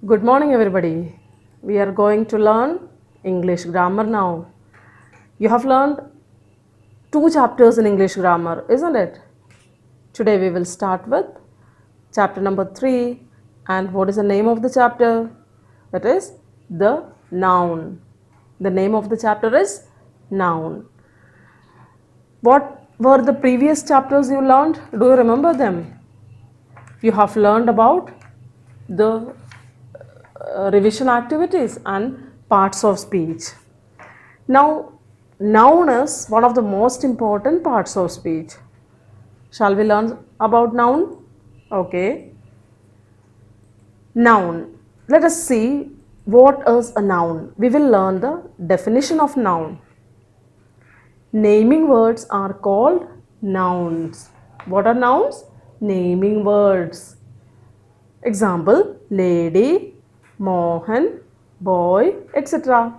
Good morning, everybody. We are going to learn English grammar now. You have learned two chapters in English grammar, isn't it? Today we will start with chapter number 3. And what is the name of the chapter? That is the noun. The name of the chapter is noun. What were the previous chapters you learned? Do you remember them? You have learned about the revision activities and parts of speech. Now, noun is one of the most important parts of speech. Shall we learn about noun? Okay. Noun. Let us see what is a noun. We will learn the definition of noun. Naming words are called nouns. What are nouns? Naming words. Example, lady, Mohan, boy, etc.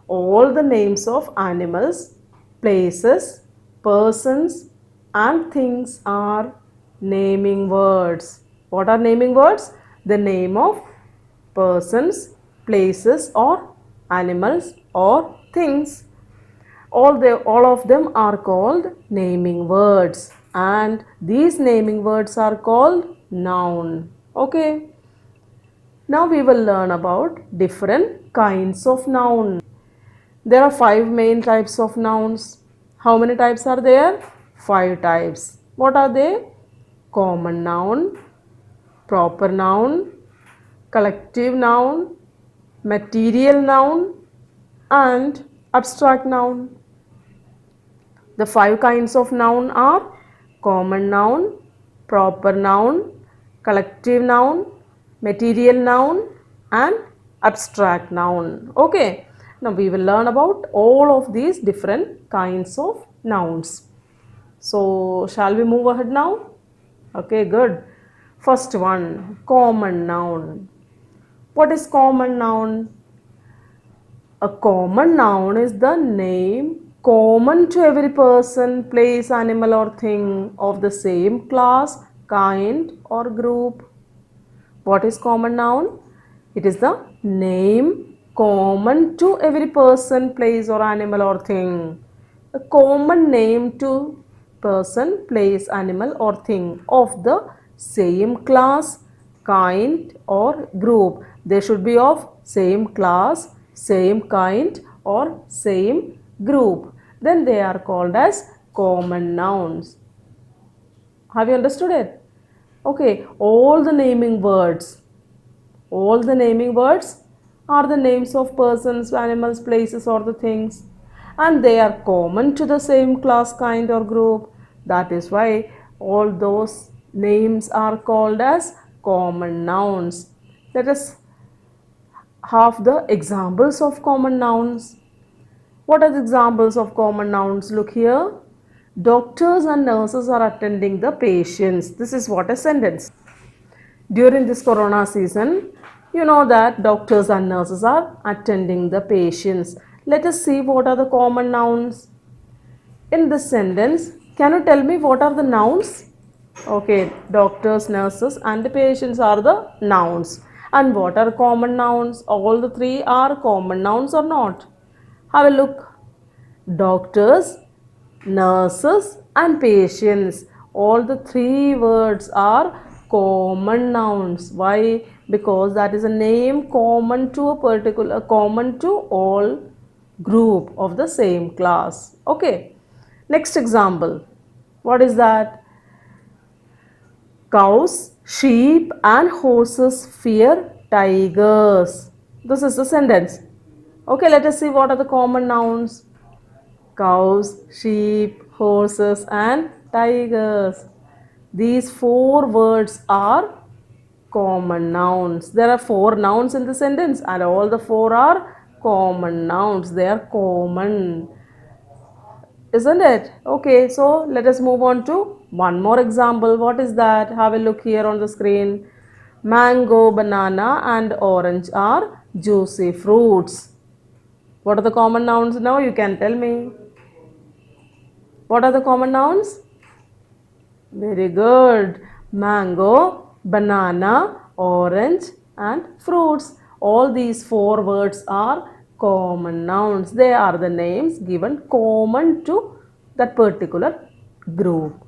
All the names of animals, places, persons and things are naming words. What are naming words? The name of persons, places or animals or things. All of them are called naming words, and these naming words are called noun. Okay. Now we will learn about different kinds of noun. There are 5 main types of nouns. How many types are there? 5 types. What are they? Common noun, proper noun, collective noun, material noun and abstract noun. The 5 kinds of noun are common noun, proper noun, collective noun, material noun and abstract noun. Okay. Now we will learn about all of these different kinds of nouns. So shall we move ahead now? Okay, good. First one, common noun. What is common noun? A common noun is the name common to every person, place, animal or thing of the same class, kind or group. What is common noun? It is the name common to every person, place or animal or thing. A common name to person, place, animal or thing of the same class, kind or group. They should be of same class, same kind or same group. Then they are called as common nouns. Have you understood it? Okay, all the naming words are the names of persons, animals, places or the things, and they are common to the same class, kind or group. That is why all those names are called as common nouns. Let us have the examples of common nouns. What are the examples of common nouns? Look here. Doctors and nurses are attending the patients. This is what a sentence. During this corona season, you know that doctors and nurses are attending the patients. Let us see what are the common nouns. In this sentence, can you tell me what are the nouns? Okay, doctors, nurses and the patients are the nouns. And what are common nouns? All the 3 are common nouns or not? Have a look. Doctors, nurses and patients. All the 3 words are common nouns. Why? Because that is a name common to common to all group of the same class. Okay. Next example. What is that? Cows, sheep and horses fear tigers. This is the sentence. Okay, let us see what are the common nouns. Cows, sheep, horses and tigers. These 4 words are common nouns. There are 4 nouns in the sentence and all the 4 are common nouns. They are common. Isn't it? Okay, so let us move on to one more example. What is that? Have a look here on the screen. Mango, banana and orange are juicy fruits. What are the common nouns now? You can tell me. What are the common nouns? Very good. Mango, banana, orange and fruits. All these four words are common nouns. They are the names given common to that particular group.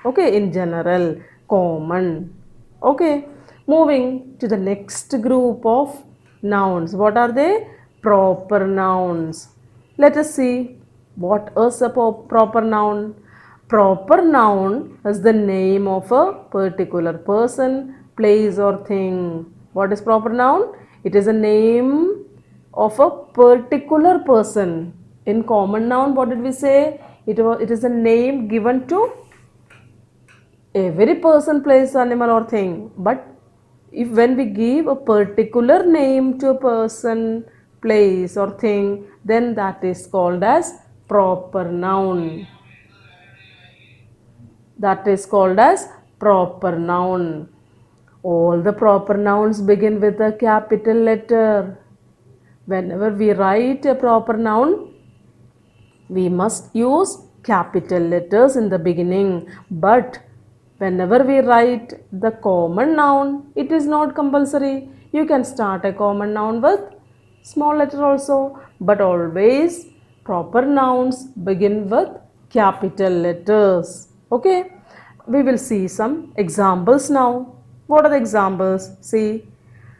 Okay, in general, common. Okay, moving to the next group of nouns. What are they? Proper nouns. Let us see what is a proper noun. Proper noun is the name of a particular person, place or thing. What is proper noun? It is a name of a particular person. In common noun, what did we say? It is a name given to every person, place, animal or thing. But if when we give a particular name to a person, place or thing, then that is called as proper noun. That is called as proper noun. All the proper nouns begin with a capital letter. Whenever we write a proper noun, we must use capital letters in the beginning. But whenever we write the common noun, it is not compulsory. You can start a common noun with small letter also. But always proper nouns begin with capital letters. Okay, we will see some examples now. What are the examples? See,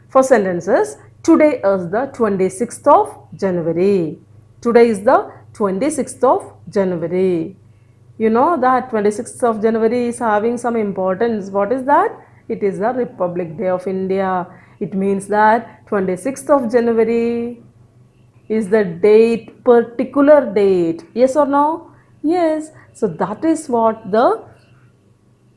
for sentences, today is the 26th of January. Today is the 26th of January. You know that 26th of January is having some importance. What is that? It is the Republic Day of India. It means that 26th of January is the date, particular date. Yes or no? Yes. So that is what the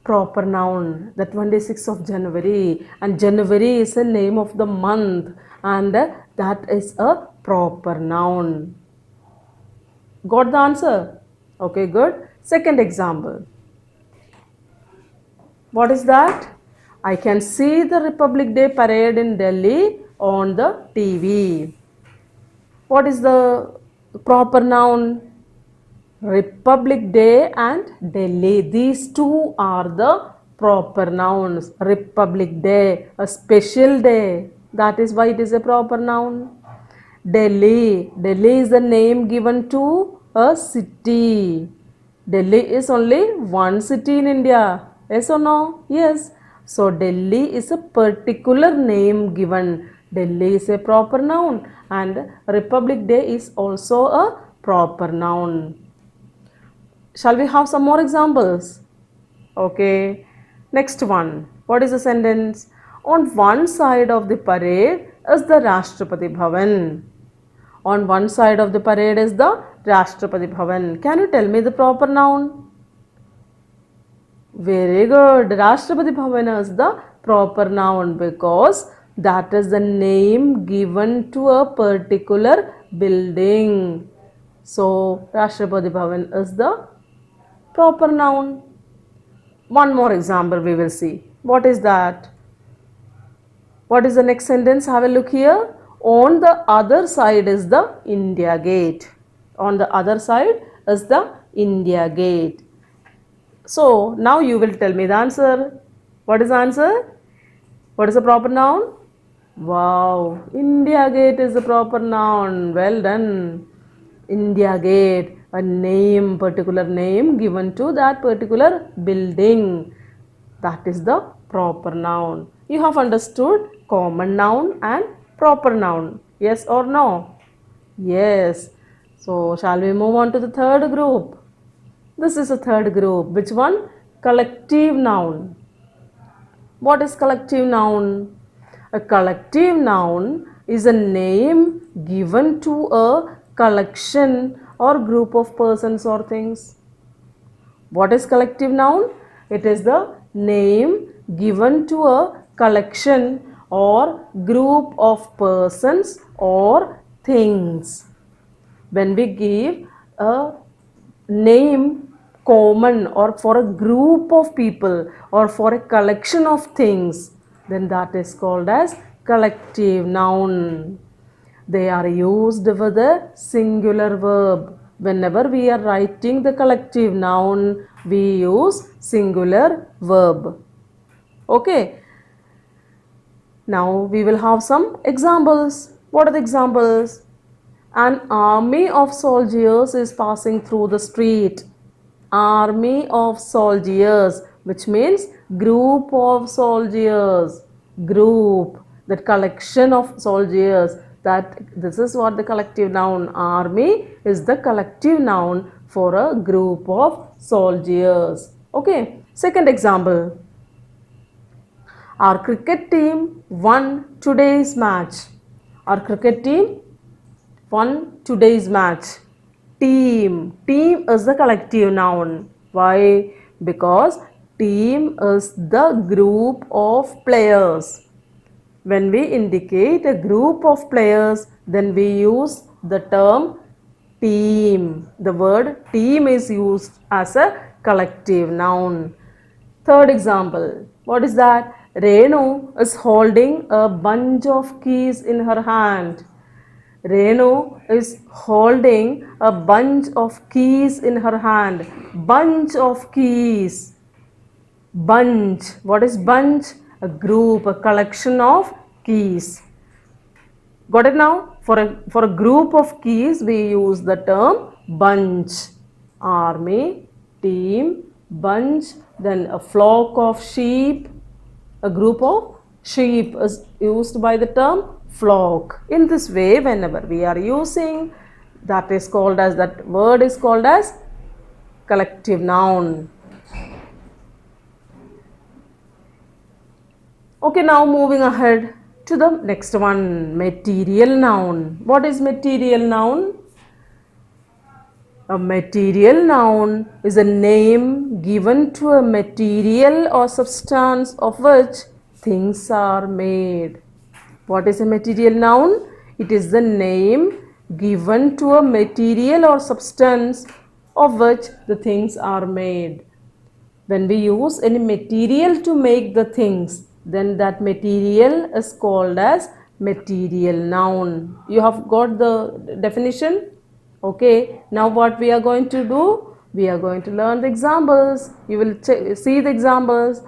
proper noun, the 26th of January, and January is the name of the month, and that is a proper noun. Got the answer? Okay, good. Second example. What is that? I can see the Republic Day parade in Delhi on the TV. What is the proper noun? Republic Day and Delhi. These two are the proper nouns. Republic Day, a special day. That is why it is a proper noun. Delhi. Delhi is the name given to a city. Delhi is only one city in India. Yes or no? Yes. So Delhi is a particular name given. Delhi is a proper noun and Republic Day is also a proper noun. Shall we have some more examples? Okay. Next one. What is the sentence? On one side of the parade is the Rashtrapati Bhavan. On one side of the parade is the Rashtrapati Bhavan. Can you tell me the proper noun? Very good. Rashtrapati Bhavan is the proper noun because that is the name given to a particular building. So, Rashtrapati Bhavan is the proper noun. One more example we will see. What is that? What is the next sentence? Have a look here. On the other side is the India Gate. On the other side is the India Gate. So, now you will tell me the answer. What is the answer? What is the proper noun? Wow, India Gate is the proper noun. Well done. India Gate, a name, particular name given to that particular building. That is the proper noun. You have understood common noun and proper noun. Yes or no? Yes. So, shall we move on to the third group? This is a third group. Which one? Collective noun. What is collective noun? A collective noun is a name given to a collection or group of persons or things. What is collective noun? It is the name given to a collection or group of persons or things. When we give a name common or for a group of people or for a collection of things, then that is called as collective noun. They are used with a singular verb. Whenever we are writing the collective noun, we use singular verb. Okay. Now we will have some examples. What are the examples? An army of soldiers is passing through the street. Army of soldiers, which means group of soldiers. Group, that collection of soldiers. That this is what the collective noun. Army is the collective noun for a group of soldiers. Okay. Second example. Our cricket team won today's match. Our cricket team won today's match. Team. Team is the collective noun. Why? Because team is the group of players. When we indicate a group of players, then we use the term team. The word team is used as a collective noun. Third example. What is that? Renu is holding a bunch of keys in her hand. Renu is holding a bunch of keys in her hand. Bunch of keys. Bunch. What is bunch? A group, a collection of keys. Got it now? For a group of keys, we use the term bunch. Army, team, bunch, then a flock of sheep. A group of sheep is used by the term flock. In this way, whenever we are using, that word is called as collective noun. Okay, now moving ahead to the next one, material noun. What is material noun? A material noun is a name given to a material or substance of which things are made. What is a material noun? It is the name given to a material or substance of which the things are made. When we use any material to make the things, then that material is called as material noun. You have got the definition? Okay, now what we are going to do? We are going to learn the examples. You will see the examples.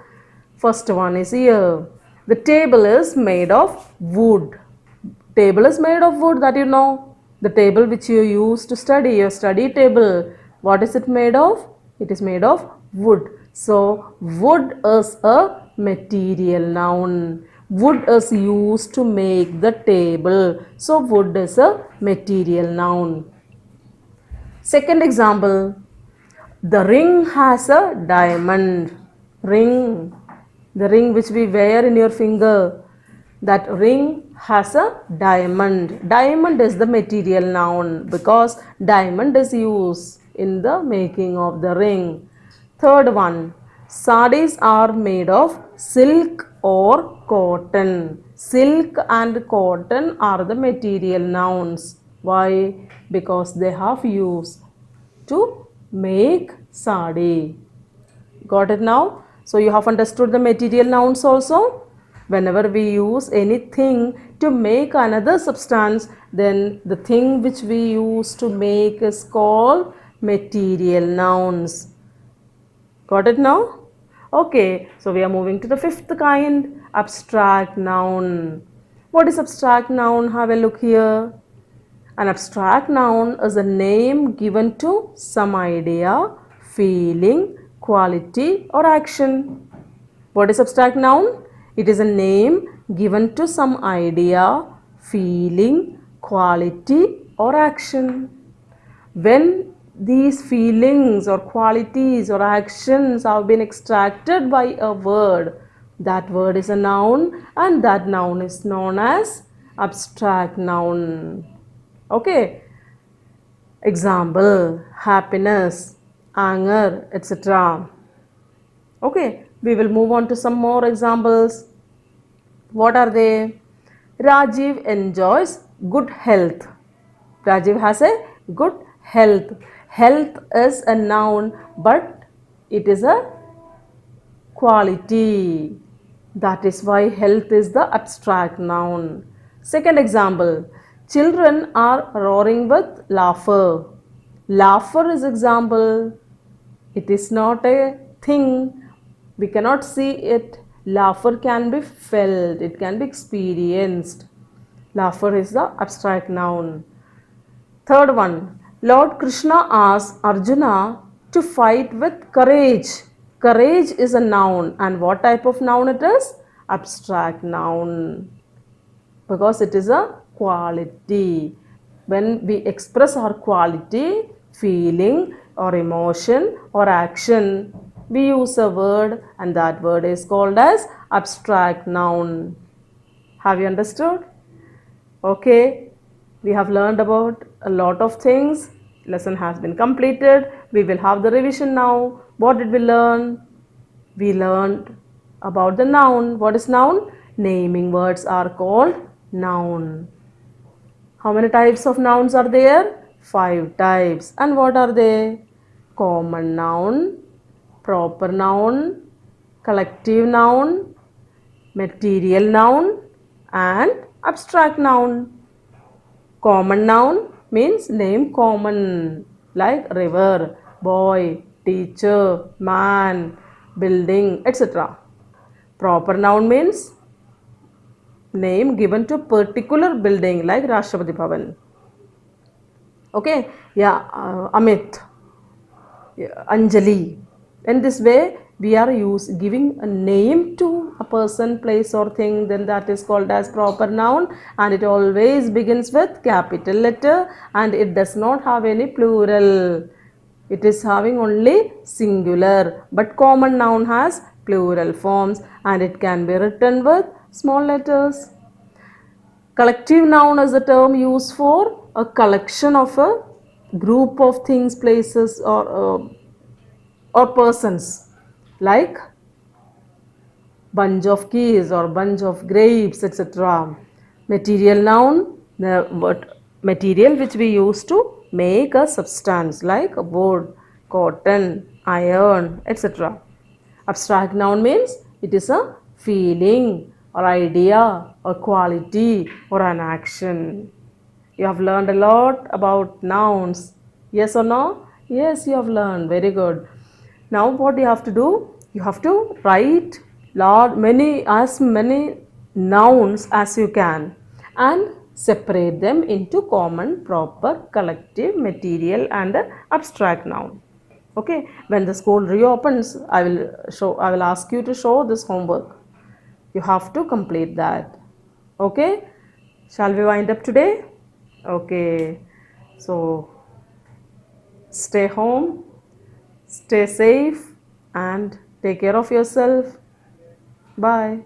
First one is here. The table is made of wood. Table is made of wood, that you know. The table which you use to study, your study table. What is it made of? It is made of wood. So, wood is a material noun. Wood is used to make the table. So, wood is a material noun. Second example, the ring has a diamond. Ring, the ring which we wear in your finger, that ring has a diamond. Diamond is the material noun because diamond is used in the making of the ring. Third one, sarees are made of silk or cotton. Silk and cotton are the material nouns. Why? Because they have used to make sari. Got it now? So you have understood the material nouns also. Whenever we use anything to make another substance, then the thing which we use to make is called material nouns. Got it now? Okay, so we are moving to the fifth kind, abstract noun. What is abstract noun? Have a look here. An abstract noun is a name given to some idea, feeling, quality or action. What is abstract noun? It is a name given to some idea, feeling, quality or action. When these feelings or qualities or actions have been extracted by a word, that word is a noun and that noun is known as abstract noun. Okay. Example, happiness, anger, etc. Okay, we will move on to some more examples. What are they? Rajiv enjoys good health. Rajiv has a good health. Health is a noun, but it is a quality. That is why health is the abstract noun. Second example, children are roaring with laughter. Laughter is example. It is not a thing. We cannot see it. Laughter can be felt, it can be experienced. Laughter is the abstract noun. Third one, Lord Krishna asks Arjuna to fight with courage. Courage is a noun, and what type of noun it is? Abstract noun, because it is a quality. When we express our quality, feeling or emotion or action, we use a word, and that word is called as abstract noun. Have you understood? Okay, we have learned about a lot of things. Lesson has been completed. We will have the revision now. What did we learn? We learned about the noun. What is noun? Naming words are called noun. How many types of nouns are there? 5 types. And what are they? Common noun, proper noun, collective noun, material noun, and abstract noun. Common noun means name common, like river, boy, teacher, man, building, etc. Proper noun means name given to particular building, like Rashtrapati Bhavan. Okay, yeah, Amit, yeah, Anjali. In this way, we are giving a name to a person, place, or thing. Then that is called as proper noun, and it always begins with capital letter, and it does not have any plural. It is having only singular, but common noun has plural forms, and it can be written with small letters. Collective noun is a term used for a collection of a group of things, places, or persons, like bunch of keys or bunch of grapes, etc. Material noun, the material which we use to make a substance, like a board, cotton, iron, etc. Abstract noun means it is a feeling or idea or quality or an action. You have learned a lot about nouns. Yes or no? Yes, you have learned. Very good. Now what you have to do? You have to write as many nouns as you can, and separate them into common, proper, collective, material, and abstract noun. Okay, when the school reopens, I will ask you to show this homework. You have to complete that. Okay, shall we wind up today? Okay, so stay home, stay safe, and take care of yourself. Bye.